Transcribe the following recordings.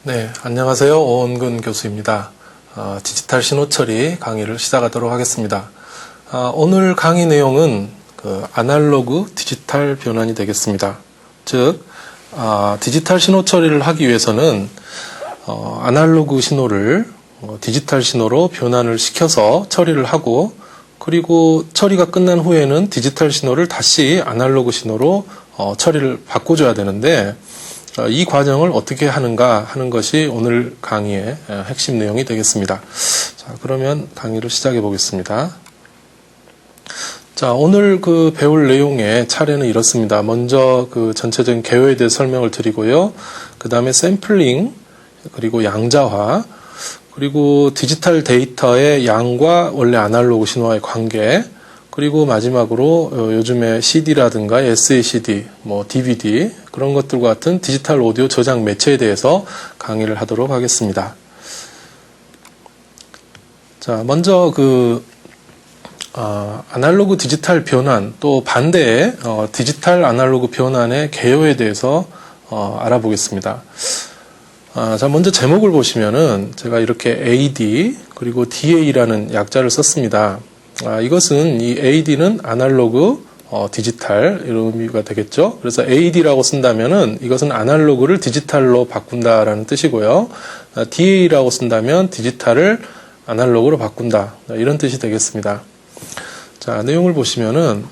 네, 안녕하세요. 오은근 교수입니다. 디지털 신호 처리 강의를 시작하도록 하겠습니다. 오늘 강의 내용은 아날로그 디지털 변환이 되겠습니다. 즉, 디지털 신호 처리를 하기 위해서는 아날로그 신호를 디지털 신호로 변환을 시켜서 처리를 하고, 그리고 처리가 끝난 후에는 디지털 신호를 다시 아날로그 신호로 처리를 바꿔줘야 되는데, 이 과정을 어떻게 하는가 하는 것이 오늘 강의의 핵심 내용이 되겠습니다. 자, 그러면 강의를 시작해 보겠습니다. 자, 오늘 배울 내용의 차례는 이렇습니다. 먼저 전체적인 개요에 대해 설명을 드리고요. 그 다음에 샘플링, 그리고 양자화, 그리고 디지털 데이터의 양과 원래 아날로그 신호와의 관계, 그리고 마지막으로 요즘에 CD라든가 SACD, DVD 그런 것들과 같은 디지털 오디오 저장 매체에 대해서 강의를 하도록 하겠습니다. 자, 먼저 아날로그 디지털 변환 또 반대의 디지털 아날로그 변환의 개요에 대해서 알아보겠습니다. 자, 먼저 제목을 보시면은 제가 이렇게 AD 그리고 DA라는 약자를 썼습니다. 이것은 이 AD는 아날로그 디지털 이런 의미가 되겠죠. 그래서 AD라고 쓴다면은 이것은 아날로그를 디지털로 바꾼다라는 뜻이고요. DA라고 쓴다면 디지털을 아날로그로 바꾼다 이런 뜻이 되겠습니다. 자, 내용을 보시면은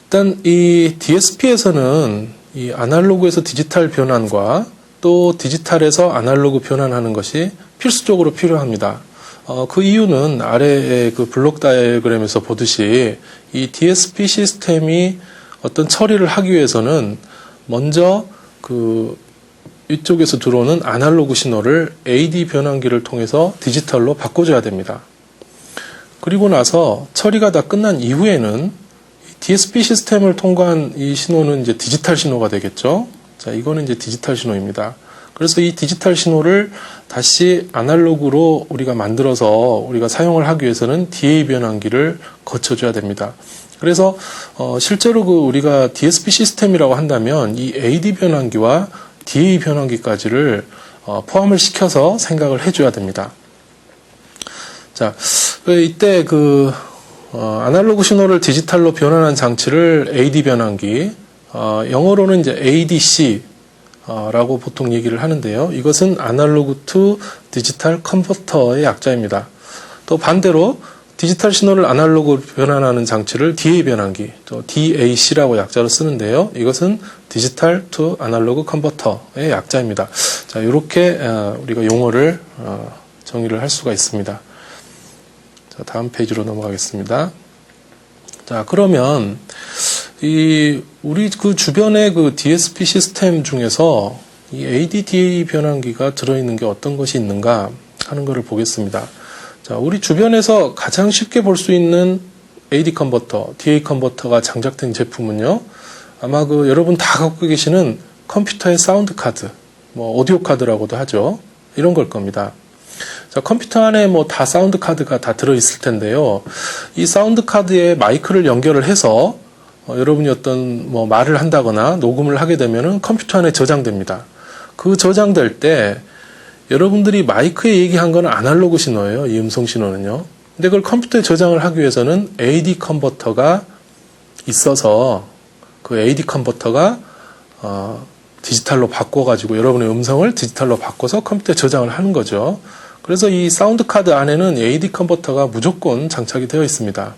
일단 이 DSP에서는 이 아날로그에서 디지털 변환과 또 디지털에서 아날로그 변환하는 것이 필수적으로 필요합니다. 그 이유는 아래의 블록 다이어그램에서 보듯이 이 DSP 시스템이 어떤 처리를 하기 위해서는 먼저 이쪽에서 들어오는 아날로그 신호를 AD 변환기를 통해서 디지털로 바꿔줘야 됩니다. 그리고 나서 처리가 다 끝난 이후에는 DSP 시스템을 통과한 이 신호는 이제 디지털 신호가 되겠죠. 자, 이거는 이제 디지털 신호입니다. 그래서 이 디지털 신호를 다시 아날로그로 우리가 만들어서 우리가 사용을 하기 위해서는 DA 변환기를 거쳐줘야 됩니다. 그래서 실제로 우리가 DSP 시스템이라고 한다면 이 AD 변환기와 DA 변환기까지를 포함을 시켜서 생각을 해줘야 됩니다. 자, 이때 아날로그 신호를 디지털로 변환한 장치를 AD 변환기, 영어로는 이제 ADC 라고 보통 얘기를 하는데요. 이것은 아날로그 투 디지털 컨버터의 약자입니다. 또 반대로 디지털 신호를 아날로그로 변환하는 장치를 DA 변환기, 또 DAC라고 약자로 쓰는데요. 이것은 디지털 투 아날로그 컨버터의 약자입니다. 자, 이렇게 우리가 용어를 정의를 할 수가 있습니다. 자, 다음 페이지로 넘어가겠습니다. 자, 그러면 우리 주변의 DSP 시스템 중에서 이 AD-DA 변환기가 들어있는 게 어떤 것이 있는가 하는 것을 보겠습니다. 자, 우리 주변에서 가장 쉽게 볼 수 있는 AD 컨버터, DA 컨버터가 장착된 제품은요, 아마 여러분 다 갖고 계시는 컴퓨터의 사운드 카드, 오디오 카드라고도 하죠. 이런 걸 겁니다. 자, 컴퓨터 안에 다 사운드 카드가 다 들어있을 텐데요. 이 사운드 카드에 마이크를 연결을 해서 여러분이 어떤 말을 한다거나 녹음을 하게 되면은 컴퓨터 안에 저장됩니다. 그 저장될 때 여러분들이 마이크에 얘기한 건 아날로그 신호예요. 이 음성 신호는요. 근데 그걸 컴퓨터에 저장을 하기 위해서는 AD 컨버터가 있어서 그 AD 컨버터가 디지털로 바꿔가지고 여러분의 음성을 디지털로 바꿔서 컴퓨터에 저장을 하는 거죠. 그래서 이 사운드 카드 안에는 AD 컨버터가 무조건 장착이 되어 있습니다.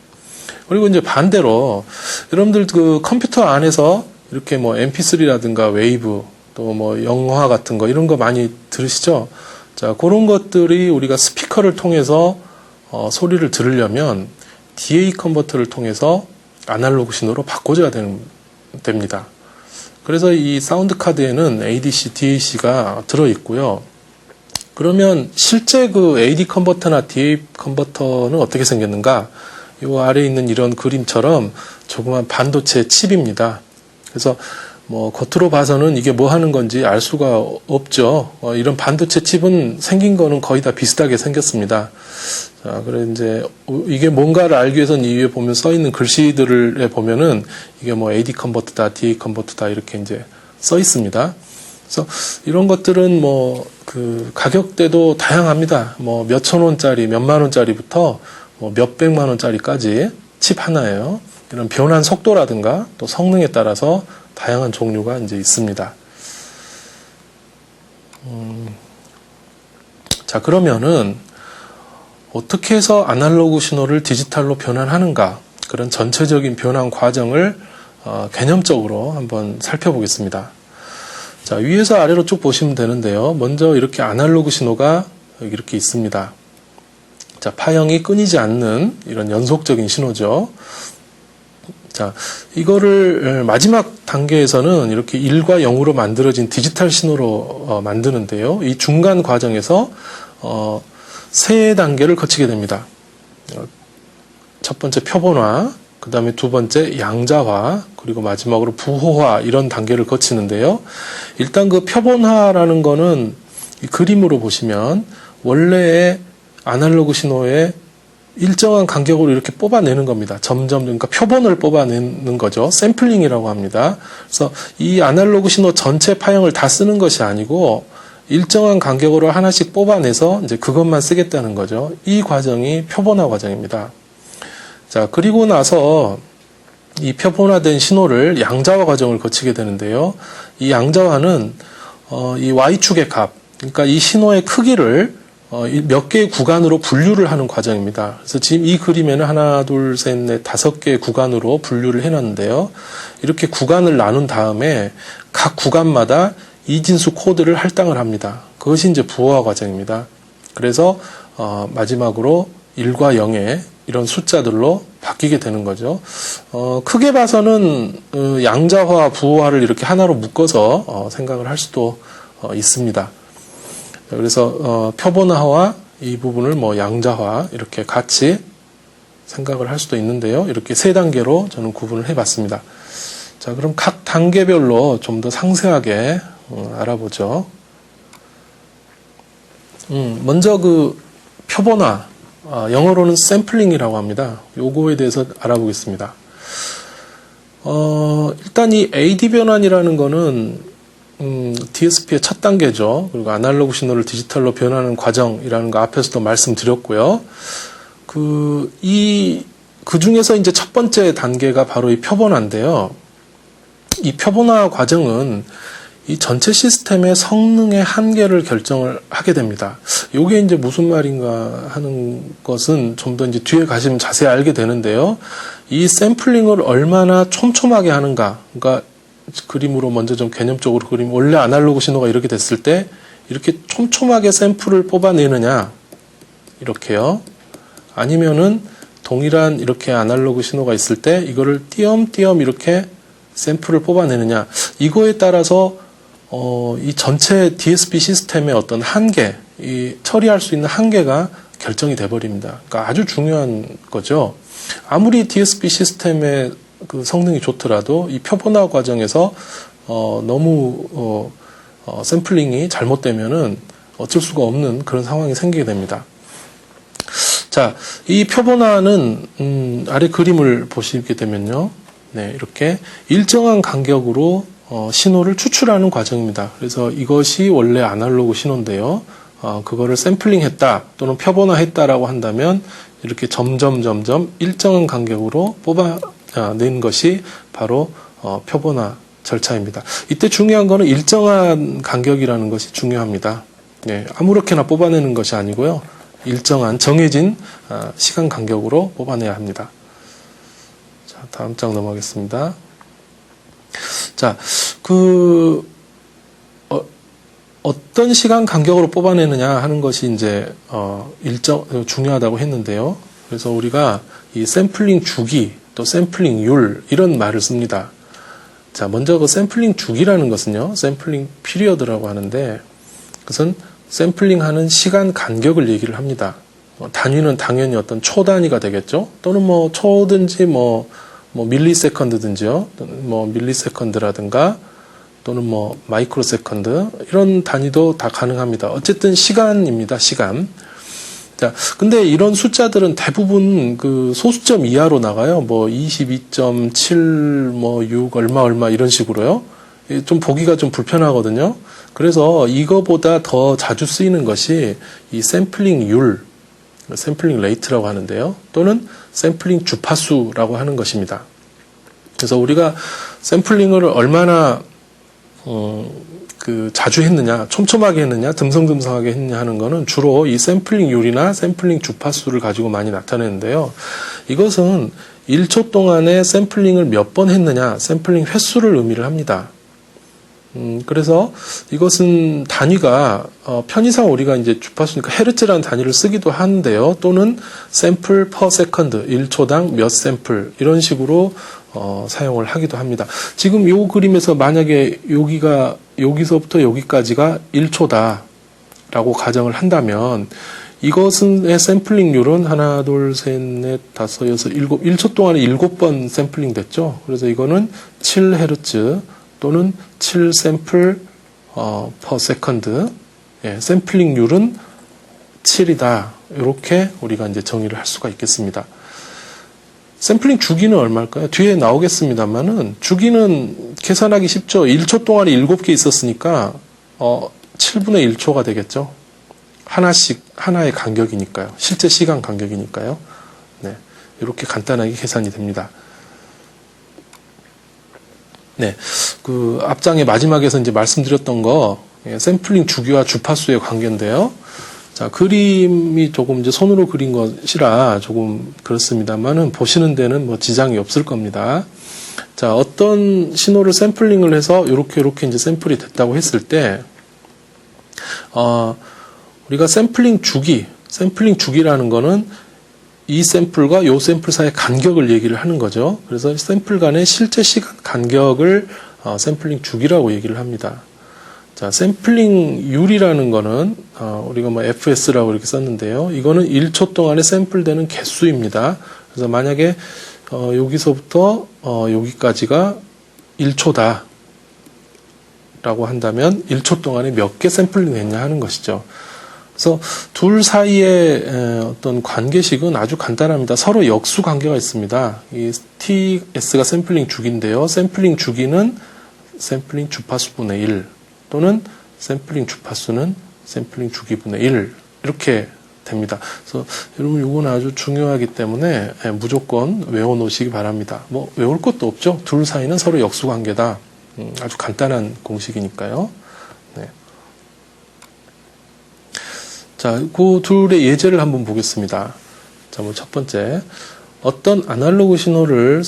그리고 이제 반대로 여러분들 컴퓨터 안에서 이렇게 MP3라든가 웨이브 또 영화 같은 거 이런 거 많이 들으시죠? 자, 그런 것들이 우리가 스피커를 통해서 소리를 들으려면 DA 컨버터를 통해서 아날로그 신호로 바꿔줘야 됩니다. 그래서 이 사운드 카드에는 ADC, DAC가 들어있고요. 그러면 실제 AD 컨버터나 DA 컨버터는 어떻게 생겼는가? 이 아래에 있는 이런 그림처럼 조그만 반도체 칩입니다. 그래서 겉으로 봐서는 이게 뭐 하는 건지 알 수가 없죠. 이런 반도체 칩은 생긴 거는 거의 다 비슷하게 생겼습니다. 자, 그래 이제 이게 뭔가를 알기 위해서는 이 위에 보면 써 있는 글씨들을 보면은 이게 AD 컨버터다, DA 컨버터다 이렇게 이제 써 있습니다. 그래서 이런 것들은 뭐 그 가격대도 다양합니다. 뭐 몇천 원짜리, 몇만 원짜리부터 뭐 몇백만 원짜리까지 칩 하나예요. 이런 변환 속도라든가 또 성능에 따라서 다양한 종류가 이제 있습니다. 자, 그러면은 어떻게 해서 아날로그 신호를 디지털로 변환하는가, 그런 전체적인 변환 과정을 개념적으로 한번 살펴보겠습니다. 자, 위에서 아래로 쭉 보시면 되는데요. 먼저 이렇게 아날로그 신호가 이렇게 있습니다. 자, 파형이 끊이지 않는 이런 연속적인 신호죠. 자, 이거를 마지막 단계에서는 이렇게 1과 0으로 만들어진 디지털 신호로 만드는데요. 이 중간 과정에서 세 단계를 거치게 됩니다. 첫 번째 표본화, 그 다음에 두 번째 양자화, 그리고 마지막으로 부호화, 이런 단계를 거치는데요. 일단 그 표본화라는 거는 이 그림으로 보시면 원래의 아날로그 신호의 일정한 간격으로 이렇게 뽑아내는 겁니다. 점점, 그러니까 표본을 뽑아내는 거죠. 샘플링이라고 합니다. 그래서 이 아날로그 신호 전체 파형을 다 쓰는 것이 아니고 일정한 간격으로 하나씩 뽑아내서 이제 그것만 쓰겠다는 거죠. 이 과정이 표본화 과정입니다. 자, 그리고 나서 이 표본화된 신호를 양자화 과정을 거치게 되는데요. 이 양자화는 이 Y축의 값, 그러니까 이 신호의 크기를 몇 개의 구간으로 분류를 하는 과정입니다. 그래서 지금 이 그림에는 하나, 둘, 셋, 넷, 5개의 구간으로 분류를 해놨는데요. 이렇게 구간을 나눈 다음에 각 구간마다 이진수 코드를 할당을 합니다. 그것이 이제 부호화 과정입니다. 그래서 마지막으로 1과 0의 이런 숫자들로 바뀌게 되는 거죠. 크게 봐서는 양자화, 부호화를 이렇게 하나로 묶어서 생각을 할 수도 있습니다. 그래서 표본화와 이 부분을 뭐 양자화 이렇게 같이 생각을 할 수도 있는데요. 이렇게 세 단계로 저는 구분을 해봤습니다. 자, 그럼 각 단계별로 좀 더 상세하게 알아보죠. 먼저 그 표본화, 영어로는 샘플링이라고 합니다. 요거에 대해서 알아보겠습니다. 일단 이 AD 변환이라는 거는 DSP의 첫 단계죠. 그리고 아날로그 신호를 디지털로 변하는 과정이라는 거 앞에서도 말씀드렸고요. 그 중에서 이제 첫 번째 단계가 바로 이 표본화인데요. 이 표본화 과정은 이 전체 시스템의 성능의 한계를 결정을 하게 됩니다. 이게 이제 무슨 말인가 하는 것은 좀 더 이제 뒤에 가시면 자세히 알게 되는데요. 이 샘플링을 얼마나 촘촘하게 하는가, 그러니까 그림으로 먼저 좀 개념적으로 그림, 원래 아날로그 신호가 이렇게 됐을 때 이렇게 촘촘하게 샘플을 뽑아내느냐, 이렇게요. 아니면은 동일한 이렇게 아날로그 신호가 있을 때 이거를 띄엄띄엄 이렇게 샘플을 뽑아내느냐, 이거에 따라서 이 전체 DSP 시스템의 어떤 한계, 이 처리할 수 있는 한계가 결정이 돼버립니다. 그러니까 아주 중요한 거죠. 아무리 DSP 시스템의 그 성능이 좋더라도 이 표본화 과정에서 너무 샘플링이 잘못되면은 어쩔 수가 없는 그런 상황이 생기게 됩니다. 자, 이 표본화는 아래 그림을 보시게 되면요, 네, 이렇게 일정한 간격으로 신호를 추출하는 과정입니다. 그래서 이것이 원래 아날로그 신호인데요. 그거를 샘플링했다 또는 표본화했다라고 한다면 이렇게 점점 일정한 간격으로 뽑아낸 것이 바로 표본화 절차입니다. 이때 중요한 거는 일정한 간격이라는 것이 중요합니다. 네, 아무렇게나 뽑아내는 것이 아니고요. 일정한 정해진 시간 간격으로 뽑아내야 합니다. 자, 다음 장 넘어가겠습니다. 자, 어떤 시간 간격으로 뽑아내느냐 하는 것이 이제, 중요하다고 했는데요. 그래서 우리가 이 샘플링 주기, 또 샘플링률, 이런 말을 씁니다. 자, 먼저 그 샘플링 주기라는 것은요, 샘플링 피리어드라고 하는데, 그것은 샘플링 하는 시간 간격을 얘기를 합니다. 단위는 당연히 어떤 초 단위가 되겠죠? 또는 뭐 초든지 뭐 밀리세컨드든지요. 뭐 밀리세컨드라든가 또는 뭐 마이크로 세컨드, 이런 단위도 다 가능합니다. 어쨌든 시간입니다. 시간. 자, 근데 이런 숫자들은 대부분 그 소수점 이하로 나가요. 뭐 22.7 뭐 6 얼마 이런 식으로요. 좀 보기가 좀 불편하거든요. 그래서 이거보다 더 자주 쓰이는 것이 이 샘플링률, 샘플링 레이트라고 하는데요. 또는 샘플링 주파수라고 하는 것입니다. 그래서 우리가 샘플링을 얼마나 자주 했느냐, 촘촘하게 했느냐, 듬성듬성하게 했느냐 하는 거는 주로 이 샘플링률이나 샘플링 주파수를 가지고 많이 나타내는데요. 이것은 1초 동안에 샘플링을 몇 번 했느냐, 샘플링 횟수를 의미를 합니다. 그래서 이것은 단위가 편의상 우리가 이제 주파수니까 헤르츠라는 단위를 쓰기도 하는데요. 또는 샘플 퍼 세컨드, 1초당 몇 샘플 이런 식으로 사용을 하기도 합니다. 지금 이 그림에서 만약에 여기서부터 여기까지가 1초다라고 가정을 한다면 이것의 샘플링률은 하나, 둘, 셋, 넷, 다섯, 여섯, 일곱, 1초 동안에 7번 샘플링 됐죠. 그래서 이거는 7Hz 또는 7샘플 퍼 세컨드. 예, 샘플링률은 7이다. 이렇게 우리가 이제 정의를 할 수가 있겠습니다. 샘플링 주기는 얼마일까요? 뒤에 나오겠습니다만은 주기는 계산하기 쉽죠. 1초 동안에 7개 있었으니까 7분의 1초가 되겠죠. 하나씩 하나의 간격이니까요. 실제 시간 간격이니까요. 네, 이렇게 간단하게 계산이 됩니다. 네, 그 앞장의 마지막에서 이제 말씀드렸던 거 샘플링 주기와 주파수의 관계인데요. 자, 그림이 조금 이제 손으로 그린 것이라 조금 그렇습니다만은 보시는 데는 뭐 지장이 없을 겁니다. 자, 어떤 신호를 샘플링을 해서 이렇게 이제 샘플이 됐다고 했을 때, 우리가 샘플링 주기라는 거는 이 샘플과 이 샘플 사이의 간격을 얘기를 하는 거죠. 그래서 샘플 간의 실제 시간 간격을 샘플링 주기라고 얘기를 합니다. 자, 샘플링률이라는 거는 우리가 뭐 FS라고 이렇게 썼는데요. 이거는 1초 동안에 샘플되는 개수입니다. 그래서 만약에 여기서부터 여기까지가 1초다 라고 한다면 1초 동안에 몇 개 샘플링 됐냐 하는 것이죠. 그래서 둘 사이의 어떤 관계식은 아주 간단합니다. 서로 역수 관계가 있습니다. 이 TS가 샘플링 주기인데요. 샘플링 주기는 샘플링 주파수분의 1 또는 샘플링 주파수는 샘플링 주기분의 1 이렇게 됩니다. 그래서 여러분 이건 아주 중요하기 때문에 무조건 외워놓으시기 바랍니다. 뭐 외울 것도 없죠. 둘 사이는 서로 역수 관계다. 아주 간단한 공식이니까요. 네. 자, 그 둘의 예제를 한번 보겠습니다. 자, 뭐 첫 번째, 어떤 아날로그 신호를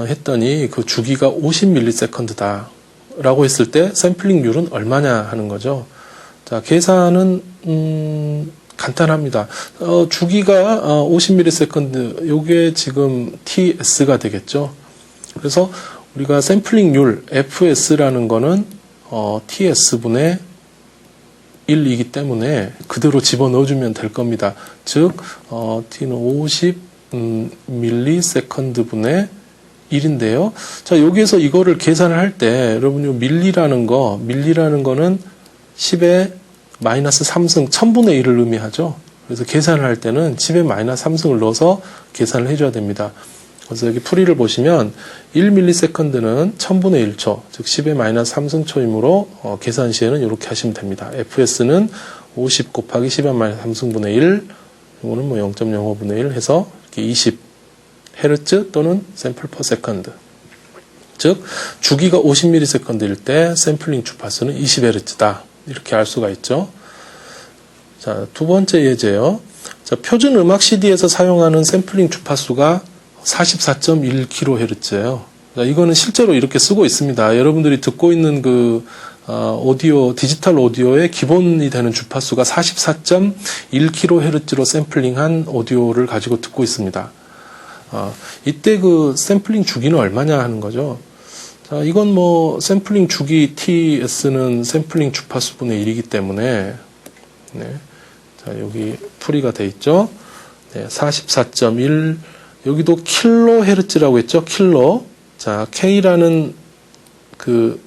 했더니 그 주기가 50ms다 라고 했을 때 샘플링률은 얼마냐 하는 거죠. 자, 계산은 간단합니다. 주기가 50ms, 요게 지금 TS가 되겠죠. 그래서 우리가 샘플링률 FS라는 거는 TS분의 1이기 때문에 그대로 집어넣어주면 될 겁니다. 즉 T는 50ms분의 1인데요. 자, 여기에서 이거를 계산을 할 때 여러분 요 밀리라는 거는 10의 마이너스 3승 1000분의 1을 의미하죠. 그래서 계산을 할 때는 10의 마이너스 3승을 넣어서 계산을 해줘야 됩니다. 그래서 여기 풀이를 보시면 1ms는 1000분의 1초, 즉 10의 마이너스 3승초이므로 계산 시에는 이렇게 하시면 됩니다. FS는 50 곱하기 10의 마이너스 3승분의 1, 이거는 뭐 0.05분의 1 해서 이렇게 20 헤르츠 또는 샘플 퍼 세컨드. 즉 주기가 50ms일 때 샘플링 주파수는 20Hz다. 이렇게 알 수가 있죠. 자, 두 번째 예제요. 자, 표준 음악 CD에서 사용하는 샘플링 주파수가 44.1kHz예요. 이거는 실제로 이렇게 쓰고 있습니다. 여러분들이 듣고 있는 그 디지털 오디오의 기본이 되는 주파수가 44.1kHz로 샘플링한 오디오를 가지고 듣고 있습니다. 이때 그 샘플링 주기는 얼마냐 하는 거죠. 자, 이건 뭐 샘플링 주기 TS는 샘플링 주파수분의 1이기 때문에 네. 자, 여기 풀이가 돼 있죠. 네, 44.1 여기도 킬로헤르츠라고 했죠. 킬로. 자, K라는 그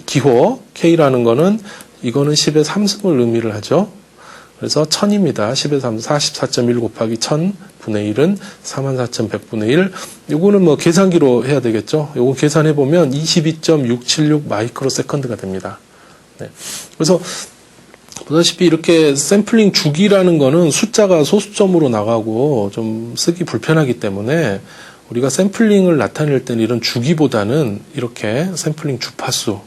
기호 K라는 거는 이거는 10의 3승을 의미를 하죠. 그래서 1000입니다. 10의 3, 44.1 곱하기 1000 100분의 1은 44,100분의 1. 요거는 뭐 계산기로 해야 되겠죠. 요거 계산해 보면 22.676 마이크로 세컨드가 됩니다. 네. 그래서 보다시피 이렇게 샘플링 주기라는 거는 숫자가 소수점으로 나가고 좀 쓰기 불편하기 때문에 우리가 샘플링을 나타낼 때는 이런 주기보다는 이렇게 샘플링 주파수,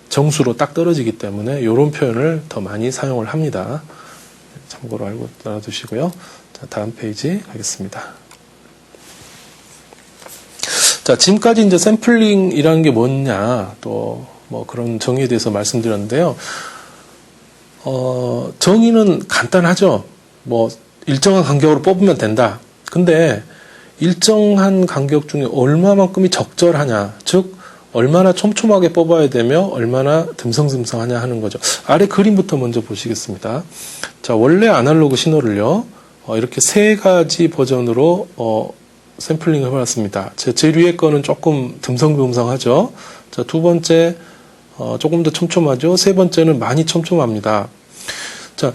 정수로 딱 떨어지기 때문에 이런 표현을 더 많이 사용을 합니다. 참고로 알고 놔두시고요. 자, 다음 페이지 가겠습니다. 자, 지금까지 이제 샘플링이라는 게 뭐냐, 또 뭐 그런 정의에 대해서 말씀드렸는데요. 정의는 간단하죠. 뭐 일정한 간격으로 뽑으면 된다. 근데 일정한 간격 중에 얼마만큼이 적절하냐, 즉 얼마나 촘촘하게 뽑아야 되며 얼마나 듬성듬성하냐 하는 거죠. 아래 그림부터 먼저 보시겠습니다. 자, 원래 아날로그 신호를요, 이렇게 세 가지 버전으로 샘플링을 해봤습니다. 제일 위에 거는 조금 듬성듬성하죠. 자, 두 번째 조금 더 촘촘하죠. 세 번째는 많이 촘촘합니다. 자,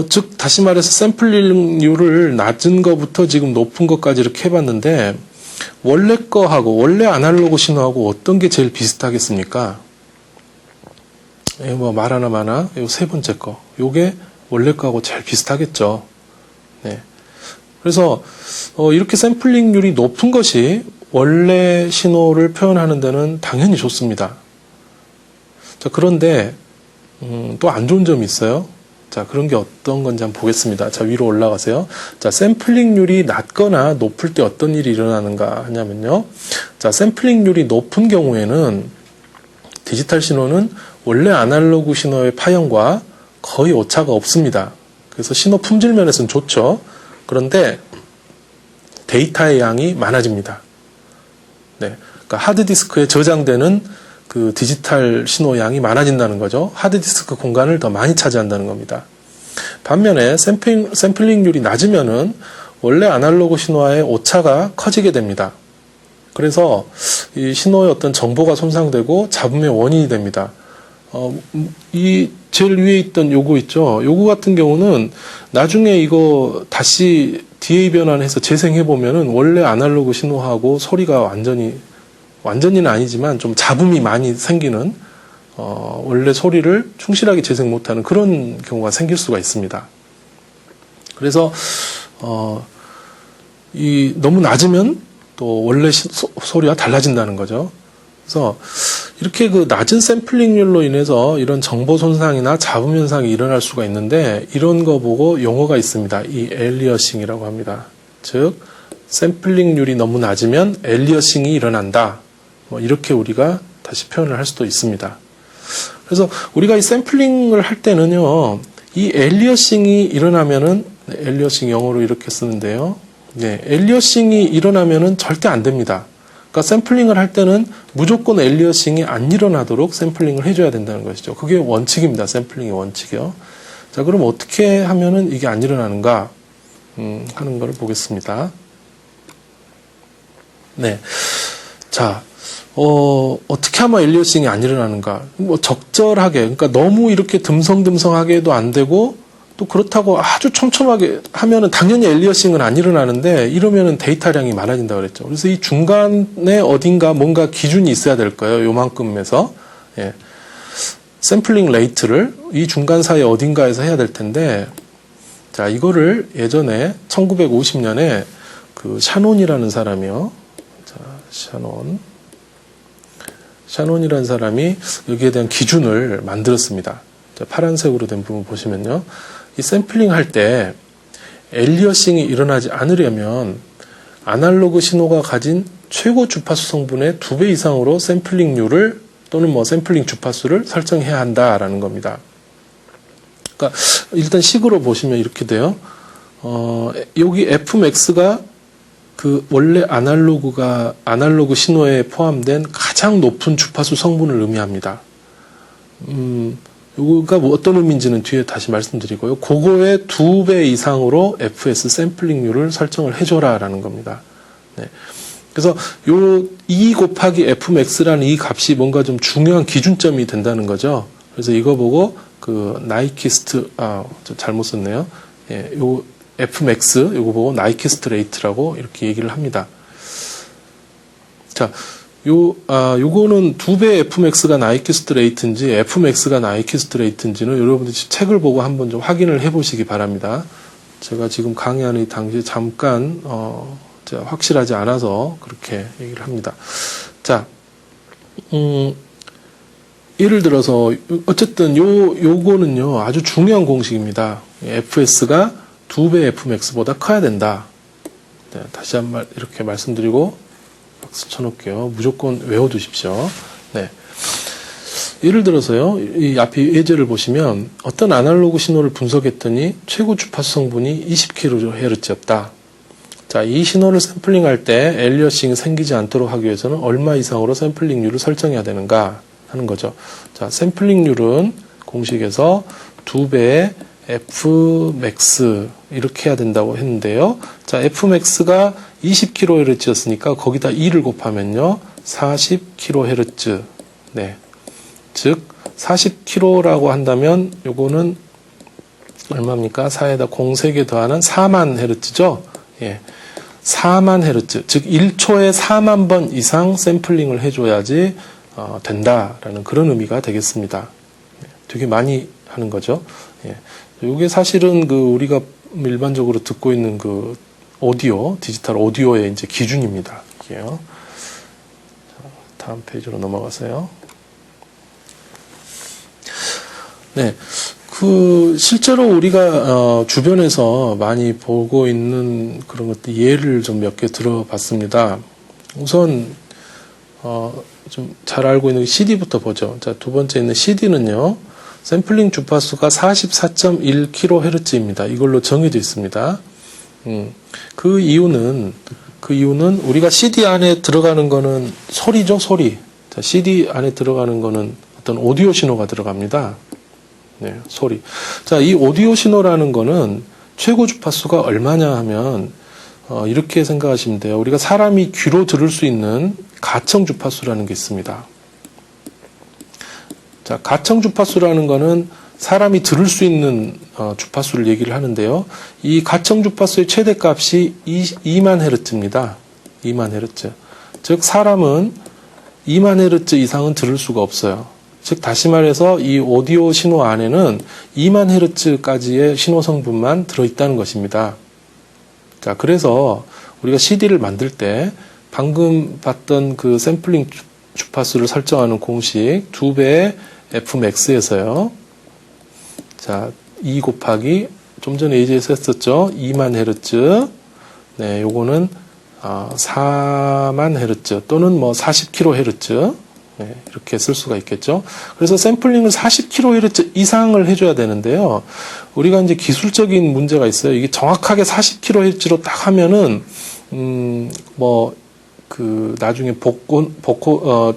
즉 다시 말해서 샘플링률을 낮은 것부터 지금 높은 것까지 이렇게 해봤는데 원래 거하고 원래 아날로그 신호하고 어떤 게 제일 비슷하겠습니까? 뭐 말하나 마나 요 세 번째 거, 요게 원래 거하고 제일 비슷하겠죠. 네. 그래서 이렇게 샘플링률이 높은 것이 원래 신호를 표현하는 데는 당연히 좋습니다. 자, 그런데 또 안 좋은 점이 있어요. 자, 그런 게 어떤 건지 한번 보겠습니다. 자, 위로 올라가세요. 자, 샘플링률이 낮거나 높을 때 어떤 일이 일어나는가 하냐면요. 자, 샘플링률이 높은 경우에는 디지털 신호는 원래 아날로그 신호의 파형과 거의 오차가 없습니다. 그래서 신호 품질 면에서는 좋죠. 그런데 데이터의 양이 많아집니다. 네. 그러니까 하드디스크에 저장되는 그 디지털 신호 양이 많아진다는 거죠. 하드디스크 공간을 더 많이 차지한다는 겁니다. 반면에 샘플링률이 낮으면은 원래 아날로그 신호와의 오차가 커지게 됩니다. 그래서 이 신호의 어떤 정보가 손상되고 잡음의 원인이 됩니다. 이 제일 위에 있던 요거 있죠. 요거 같은 경우는 나중에 이거 다시 DA 변환해서 재생해 보면은 원래 아날로그 신호하고 소리가 완전히는 아니지만 좀 잡음이 많이 생기는 원래 소리를 충실하게 재생 못하는 그런 경우가 생길 수가 있습니다. 그래서 너무 낮으면 또 원래 소리와 달라진다는 거죠. 그래서 이렇게 그 낮은 샘플링률로 인해서 이런 정보 손상이나 잡음 현상이 일어날 수가 있는데 이런 거 보고 용어가 있습니다. 이 엘리어싱이라고 합니다. 즉 샘플링률이 너무 낮으면 엘리어싱이 일어난다. 뭐 이렇게 우리가 다시 표현을 할 수도 있습니다. 그래서 우리가 이 샘플링을 할 때는요, 이 엘리어싱이 일어나면은, 엘리어싱 영어로 이렇게 쓰는데요. 네, 엘리어싱이 일어나면은 절대 안 됩니다. 그러니까 샘플링을 할 때는 무조건 엘리어싱이 안 일어나도록 샘플링을 해줘야 된다는 것이죠. 그게 원칙입니다. 샘플링의 원칙이요. 자, 그럼 어떻게 하면은 이게 안 일어나는가 하는 걸 보겠습니다. 네, 자. 어떻게 하면 엘리어싱이 안 일어나는가? 뭐 적절하게, 그러니까 너무 이렇게 듬성듬성하게도 안 되고 또 그렇다고 아주 촘촘하게 하면은 당연히 엘리어싱은 안 일어나는데 이러면은 데이터량이 많아진다고 그랬죠. 그래서 이 중간에 어딘가 뭔가 기준이 있어야 될 거예요. 요만큼에서. 예. 샘플링 레이트를 이 중간 사이 어딘가에서 해야 될 텐데, 자, 이거를 예전에 1950년에 그 샤논이라는 사람이요. 자, 샤논이라는 사람이 여기에 대한 기준을 만들었습니다. 자, 파란색으로 된 부분 보시면요. 이 샘플링 할 때 엘리어싱이 일어나지 않으려면 아날로그 신호가 가진 최고 주파수 성분의 2배 이상으로 샘플링률을 또는 뭐 샘플링 주파수를 설정해야 한다라는 겁니다. 그러니까 일단 식으로 보시면 이렇게 돼요. 여기 Fmax가 그 원래 아날로그 신호에 포함된 가장 높은 주파수 성분을 의미합니다. 요거가 뭐 어떤 의미인지는 뒤에 다시 말씀드리고요. 그거의 2배 이상으로 FS 샘플링률을 설정을 해줘라라는 겁니다. 네. 그래서 요 2 곱하기 Fmax라는 이 값이 뭔가 좀 중요한 기준점이 된다는 거죠. 그래서 이거 보고 그 나이키스트, 저 잘못 썼네요. 예, 요 Fmax, 요거 보고 나이키스트 레이트라고 이렇게 얘기를 합니다. 자, 요거는 2배 Fmax가 나이키스트 레이트인지 Fmax가 나이키스트 레이트인지는 여러분들이 책을 보고 한번 좀 확인을 해 보시기 바랍니다. 제가 지금 강의하는 당시에 잠깐, 제가 확실하지 않아서 그렇게 얘기를 합니다. 자, 예를 들어서, 어쨌든 요거는요, 아주 중요한 공식입니다. FS가 2배 Fmax보다 커야 된다. 네, 다시 한번 이렇게 말씀드리고, 박수 쳐놓을게요. 무조건 외워두십시오. 네. 예를 들어서요, 이 앞에 예제를 보시면, 어떤 아날로그 신호를 분석했더니, 최고 주파수 성분이 20kHz였다. 자, 이 신호를 샘플링할 때 엘리어싱이 생기지 않도록 하기 위해서는 얼마 이상으로 샘플링률을 설정해야 되는가 하는 거죠. 자, 샘플링률은 공식에서 2배의 Fmax 이렇게 해야 된다고 했는데요. 자, Fmax가 20kHz였으니까 거기다 2를 곱하면요. 40kHz. 네. 즉 40k라고 한다면 요거는 얼마입니까? 4에다 03개 더하는 4만 헤르츠죠. 예. 4만 헤르츠, 즉 1초에 4만 번 이상 샘플링을 해줘야지 된다라는 그런 의미가 되겠습니다. 되게 많이 하는 거죠. 예. 이게 사실은 그 우리가 일반적으로 듣고 있는 그 오디오, 디지털 오디오의 이제 기준입니다. 이게요. 다음 페이지로 넘어가세요. 네. 실제로 우리가, 주변에서 많이 보고 있는 그런 것들 예를 좀 몇 개 들어봤습니다. 우선, 좀 잘 알고 있는 CD부터 보죠. 자, 두 번째 있는 CD는요, 샘플링 주파수가 44.1kHz입니다. 이걸로 정해져 있습니다. 그 이유는 우리가 CD 안에 들어가는 거는 소리죠, 소리. 자, CD 안에 들어가는 거는 어떤 오디오 신호가 들어갑니다. 네, 소리. 자, 이 오디오 신호라는 거는 최고 주파수가 얼마냐 하면, 이렇게 생각하시면 돼요. 우리가 사람이 귀로 들을 수 있는 가청 주파수라는 게 있습니다. 자, 가청 주파수라는 거는 사람이 들을 수 있는 주파수를 얘기를 하는데요. 이 가청 주파수의 최대값이 2만 헤르츠입니다. 2만 헤르츠. 즉, 사람은 2만 헤르츠 이상은 들을 수가 없어요. 즉 다시 말해서 이 오디오 신호 안에는 2만 헤르츠까지의 신호 성분만 들어있다는 것입니다. 자, 그래서 우리가 CD를 만들 때 방금 봤던 그 샘플링 주파수를 설정하는 공식 2배의 Fmax에서요. 자, 2 곱하기 좀 전에 예제에서 했었죠. 2만 헤르츠. 네, 요거는 4만 헤르츠 또는 뭐 40kHz. 네, 이렇게 쓸 수가 있겠죠. 그래서 샘플링을 40kHz 이상을 해줘야 되는데요. 우리가 이제 기술적인 문제가 있어요. 이게 정확하게 40kHz로 딱 하면은, 나중에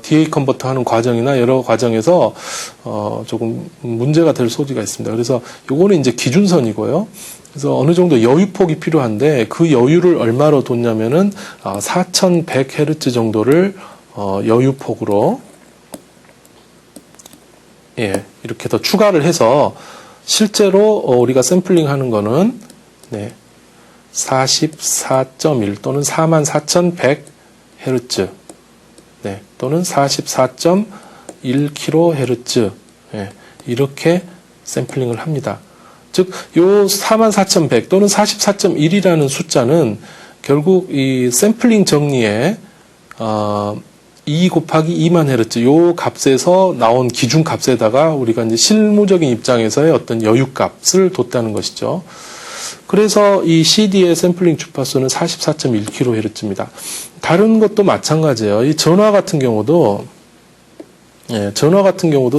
DA 컨버터 하는 과정이나 여러 과정에서, 조금 문제가 될 소지가 있습니다. 그래서 요거는 이제 기준선이고요. 그래서 어느 정도 여유폭이 필요한데 그 여유를 얼마로 뒀냐면은, 4100Hz 정도를 여유폭으로 이렇게 더 추가를 해서 실제로 우리가 샘플링 하는 거는 44.1 또는 44,100Hz 또는 44.1kHz 이렇게 샘플링을 합니다. 즉, 요 44,100 또는 44.1이라는 숫자는 결국 이 샘플링 정리에 2 곱하기 2만 헤르츠 요 값에서 나온 기준 값에다가 우리가 이제 실무적인 입장에서의 어떤 여유 값을 뒀다는 것이죠. 그래서 이 CD의 샘플링 주파수는 44.1kHz입니다. 다른 것도 마찬가지예요. 이 전화 같은 경우도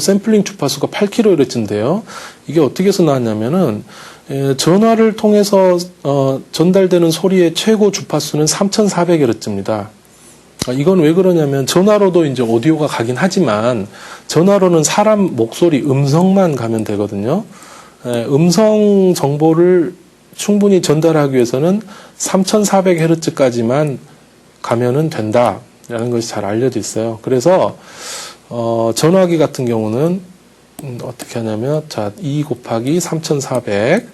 샘플링 주파수가 8kHz인데요. 이게 어떻게 해서 나왔냐면은 전화를 통해서 전달되는 소리의 최고 주파수는 3400Hz입니다. 이건 왜 그러냐면 전화로도 이제 오디오가 가긴 하지만 전화로는 사람 목소리 음성만 가면 되거든요. 음성 정보를 충분히 전달하기 위해서는 3400Hz까지만 가면은 된다라는 것이 잘 알려져 있어요. 그래서 전화기 같은 경우는 어떻게 하냐면 2 곱하기 3400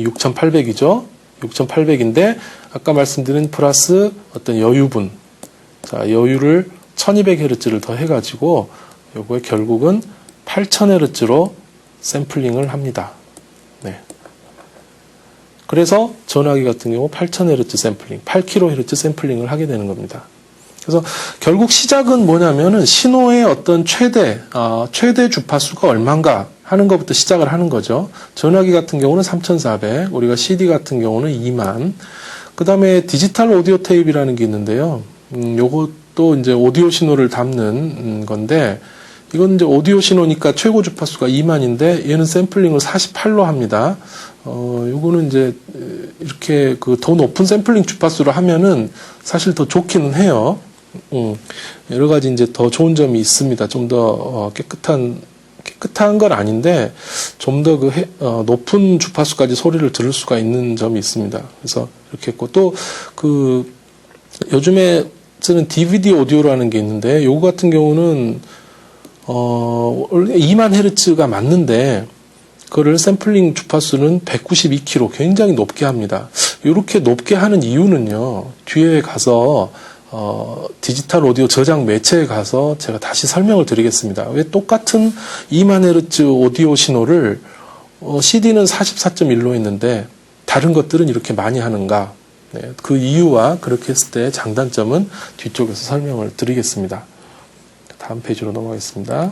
6800이죠. 6800인데 아까 말씀드린 플러스 어떤 여유분, 자 여유를 1200Hz를 더 해가지고 요거에 결국은 8000Hz로 샘플링을 합니다. 네. 그래서 전화기 같은 경우 8000Hz 샘플링, 8kHz 샘플링을 하게 되는 겁니다. 그래서 결국 시작은 뭐냐면은 신호의 어떤 최대 주파수가 얼마인가 하는 것부터 시작을 하는 거죠. 전화기 같은 경우는 3400, 우리가 CD 같은 경우는 2만. 그 다음에 디지털 오디오 테이프라는 게 있는데요. 요것도 이제 오디오 신호를 담는 건데, 이건 이제 오디오 신호니까 최고 주파수가 2만인데, 얘는 샘플링을 48로 합니다. 요거는 이제 이렇게 그 더 높은 샘플링 주파수로 하면은 사실 더 좋기는 해요. 여러 가지 이제 더 좋은 점이 있습니다. 좀 더 깨끗한 건 아닌데 좀 더 그 높은 주파수까지 소리를 들을 수가 있는 점이 있습니다. 그래서 이렇게 했고 또 그 요즘에 쓰는 DVD 오디오라는 게 있는데 요거 같은 경우는 원래 2만 헤르츠가 맞는데 그거를 샘플링 주파수는 192kHz 굉장히 높게 합니다. 이렇게 높게 하는 이유는요. 뒤에 가서 디지털 오디오 저장 매체에 가서 제가 다시 설명을 드리겠습니다. 왜 똑같은 2만헤르츠 오디오 신호를 CD는 44.1로 했는데 다른 것들은 이렇게 많이 하는가? 네, 그 이유와 그렇게 했을 때 장단점은 뒤쪽에서 설명을 드리겠습니다. 다음 페이지로 넘어가겠습니다.